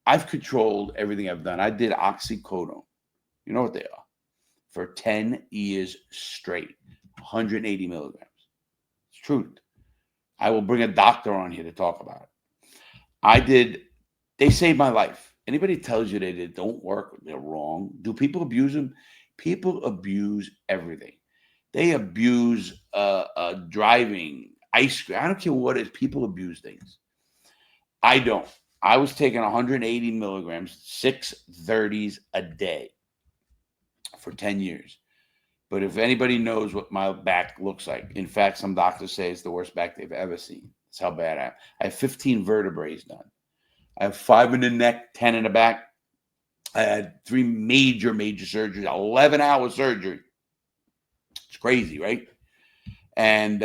I've controlled everything I've done. I did oxycodone. You know what they are? For 10 years straight, 180 milligrams. It's truth. I will bring a doctor on here to talk about it. They saved my life. Anybody tells you that they don't work, they're wrong. Do people abuse them? People abuse everything. They abuse driving, ice cream. I don't care what it is. People abuse things. I don't. I was taking 180 milligrams, 630s a day for 10 years. But if anybody knows what my back looks like, in fact, some doctors say it's the worst back they've ever seen. That's how bad I am. I have 15 vertebrae done. I have 5 in the neck, 10 in the back. I had 3 major surgeries, 11-hour surgery. It's crazy, right? And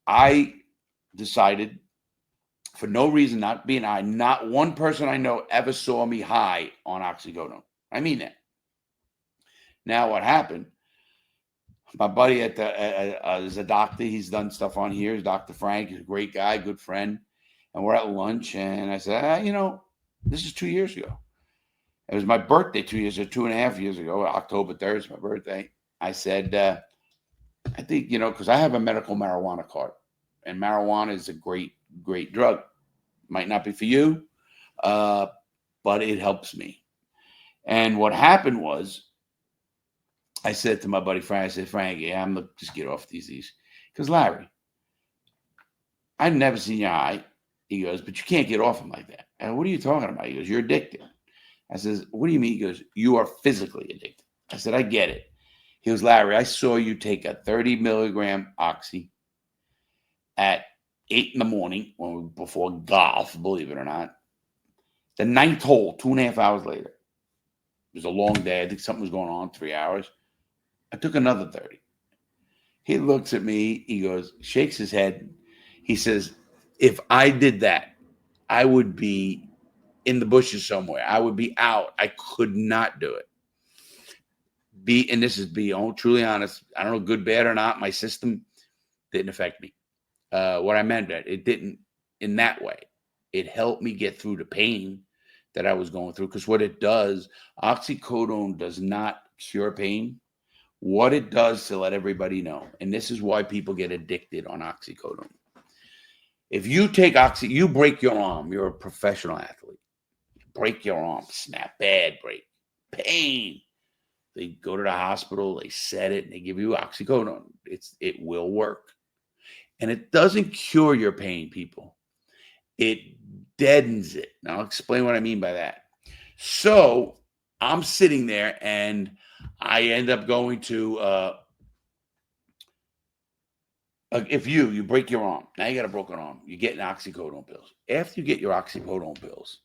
I decided, for no reason, not being high, not one person I know ever saw me high on oxycodone. I mean that. Now what happened, my buddy is a doctor. He's done stuff on here. He's Dr. Frank. He's a great guy, good friend. And we're at lunch, and I said, this is 2 years ago. It was my birthday 2.5 years ago, October 3rd is my birthday. I said, I think, because I have a medical marijuana card, and marijuana is a great, great drug. Might not be for you, but it helps me. And what happened was, I said to my buddy Frank, I said, Frank, I'm going to just get off these. Because Larry, I've never seen you high. He goes, but you can't get off them like that. And what are you talking about? He goes, you're addicted. I says, what do you mean? He goes, you are physically addicted. I said, I get it. He goes, Larry, I saw you take a 30 milligram Oxy at 8 in the morning before golf, believe it or not. The 9th hole, 2.5 hours later. It was a long day. I think something was going on, 3 hours. I took another 30. He looks at me. He goes, shakes his head. He says, if I did that, I would be in the bushes somewhere. I would be out. I could not do it. And this is truly honest. I don't know, good, bad or not. My system didn't affect me. What I meant that it didn't in that way. It helped me get through the pain that I was going through. Because what it does, oxycodone does not cure pain. What it does, to let everybody know, and this is why people get addicted on oxycodone. If you take Oxy, you break your arm. You're a professional athlete. You break your arm, snap, bad break, pain. They go to the hospital, they set it, and they give you oxycodone. It will work. And it doesn't cure your pain, people. It deadens it. Now, I'll explain what I mean by that. So I'm sitting there, and I end up going to, if you break your arm, now you got a broken arm, you're getting oxycodone pills. After you get your oxycodone pills,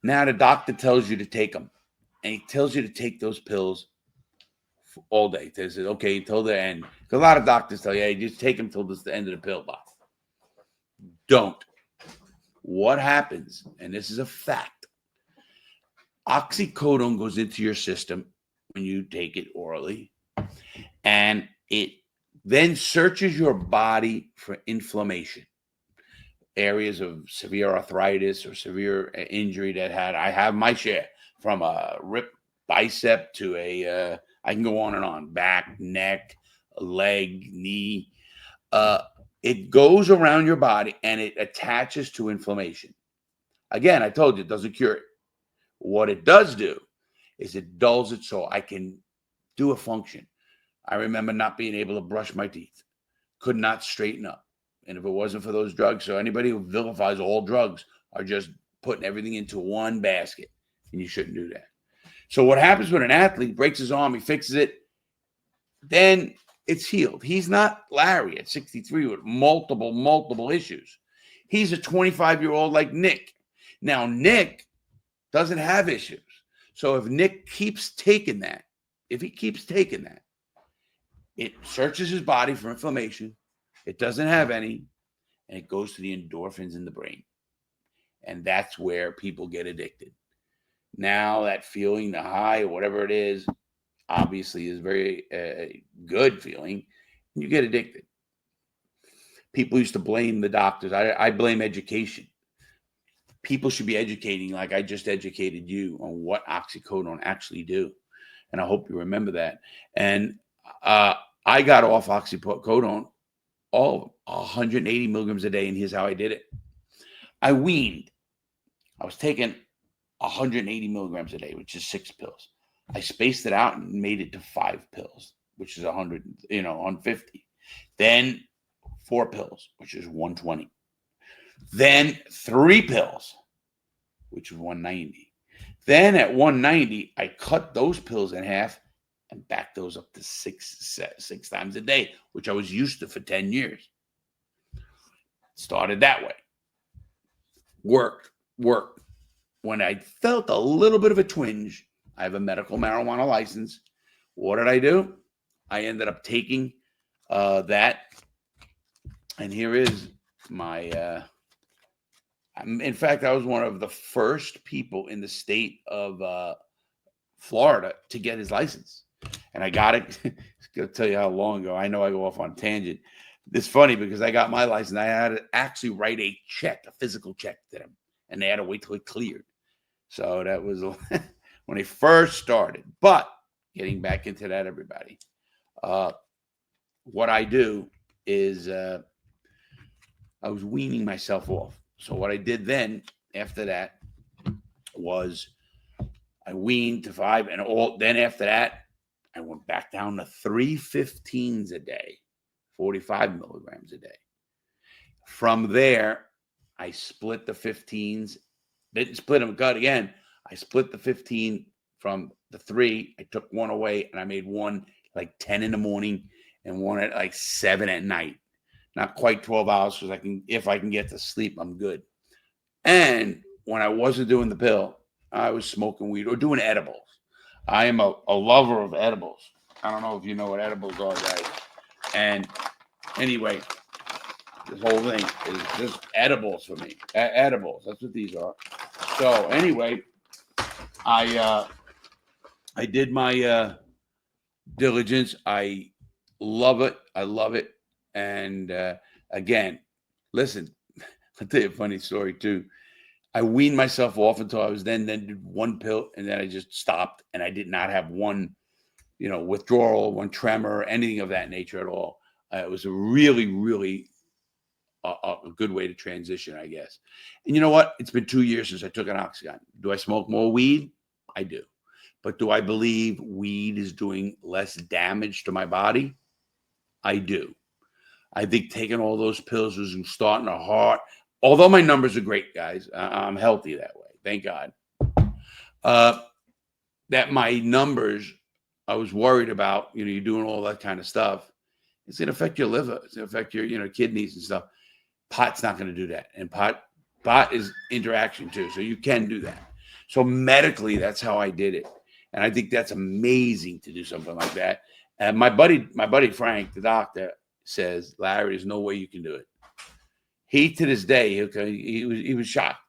now the doctor tells you to take them. And he tells you to take those pills all day. He says, okay, until the end. Because a lot of doctors tell you, hey, just take them till the end of the pill box. Don't. What happens, and this is a fact, oxycodone goes into your system when you take it orally, and it then searches your body for inflammation. Areas of severe arthritis or severe injury I have my share, from a ripped bicep to I can go on and on, back, neck, leg, knee. It goes around your body and it attaches to inflammation. Again, I told you, it doesn't cure it. What it does do is it dulls it so I can do a function. I remember not being able to brush my teeth, could not straighten up. And if it wasn't for those drugs, so anybody who vilifies all drugs are just putting everything into one basket, and you shouldn't do that. So what happens when an athlete breaks his arm, he fixes it, then it's healed. He's not Larry at 63 with multiple issues. He's a 25-year-old like Nick. Now, Nick doesn't have issues. So if Nick keeps taking that, it searches his body for inflammation. It doesn't have any, and it goes to the endorphins in the brain. And that's where people get addicted. Now that feeling, the high or whatever it is, obviously is very good feeling. You get addicted. People used to blame the doctors. I blame education. people should be educating, like I just educated you, on what oxycodone actually do. And I hope you remember that. And I got off oxycodone all 180 milligrams a day, and here's how I did it. I weaned. I was taking 180 milligrams a day, which is 6 pills. I spaced it out and made it to 5 pills, which is 100, 150. Then 4 pills, which is 120. Then 3 pills, which is 190. Then at 190, I cut those pills in half and backed those up to six times a day, which I was used to for 10 years. Started that way. Worked. When I felt a little bit of a twinge, I have a medical marijuana license. What did I do? I ended up taking that. And here is my, in fact, I was one of the first people in the state of Florida to get his license. And I got it. I'm going to tell you how long ago. I know I go off on a tangent. It's funny because I got my license. I had to actually write a physical check to them. And they had to wait till it cleared. So that was when they first started. But getting back into that, everybody, what I do is I was weaning myself off. So what I did then after that was I weaned to 5, and then after that, I went back down to 3 15s a day, 45 milligrams a day. From there, I split the 15s. Didn't split them good again. I split the 15 from the 3. I took one away, and I made one like 10 in the morning and one at like 7 at night. Not quite 12 hours, because if I can get to sleep, I'm good. And when I wasn't doing the pill, I was smoking weed or doing edibles. I am a lover of edibles. I don't know if you know what edibles are, guys. And anyway, this whole thing is just edibles for me. Edibles. That's what these are. So anyway, I did my diligence. I love it. And again, listen, I'll tell you a funny story too. I weaned myself off until I was then did one pill, and then I just stopped, and I did not have one, withdrawal, one tremor, anything of that nature at all. It was a really, really a good way to transition, I guess. And you know what? It's been 2 years since I took an oxycodone. Do I smoke more weed? I do. But do I believe weed is doing less damage to my body? I do. I think taking all those pills is starting to heart. Although my numbers are great, guys. I'm healthy that way. Thank God. That my numbers, I was worried about, you're doing all that kind of stuff. It's going to affect your liver. It's going to affect your, kidneys and stuff. Pot's not going to do that. And pot is interaction too. So you can do that. So medically, that's how I did it. And I think that's amazing to do something like that. And my buddy Frank, the doctor, says, Larry, there's no way you can do it. He, to this day, he was shocked.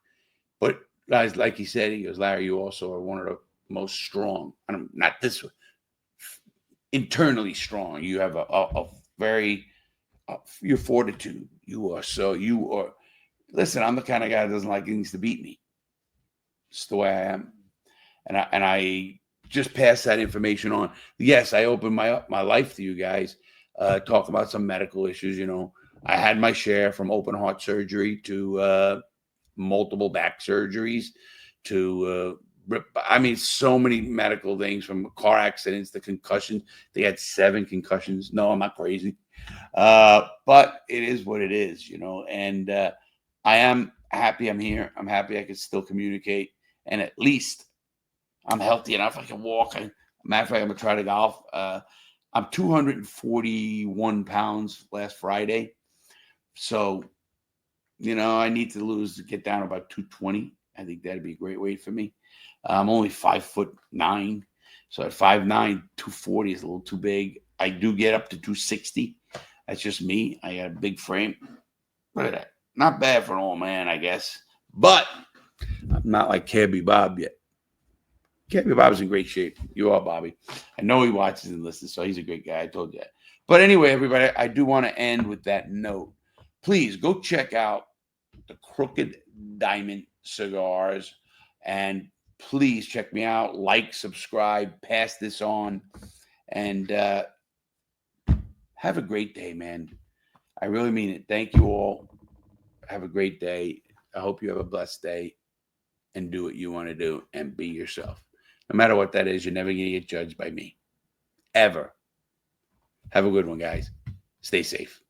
But guys, like he said, he goes, Larry, you also are one of the most strong. I'm not this way. Internally strong. You have a very your fortitude. You are. Listen, I'm the kind of guy that doesn't like things to beat me. It's the way I am, and I just pass that information on. Yes, I open my life to you guys. Talk about some medical issues. I had my share, from open heart surgery to multiple back surgeries to so many medical things, from car accidents to concussions. They had 7 concussions. No, I'm not crazy. But it is what it is, and I am happy I'm here. I'm happy I can still communicate, and at least I'm healthy enough. I can walk. Matter of fact, I'm going to try to golf. I'm 241 pounds last Friday. So, I need to get down about 220. I think that'd be a great weight for me. I'm only 5'9". So at 5'9", 240 is a little too big. I do get up to 260. That's just me. I got a big frame. Look at that. Not bad for an old man, I guess. But I'm not like Cabby Bob yet. Cabby Bob's in great shape. You are, Bobby. I know he watches and listens, so he's a great guy. I told you that. But anyway, everybody, I do want to end with that note. Please go check out the Crooked Diamond cigars. And please check me out. Like, subscribe, pass this on. And have a great day, man. I really mean it. Thank you all. Have a great day. I hope you have a blessed day and do what you want to do and be yourself. No matter what that is, you're never going to get judged by me. Ever. Have a good one, guys. Stay safe.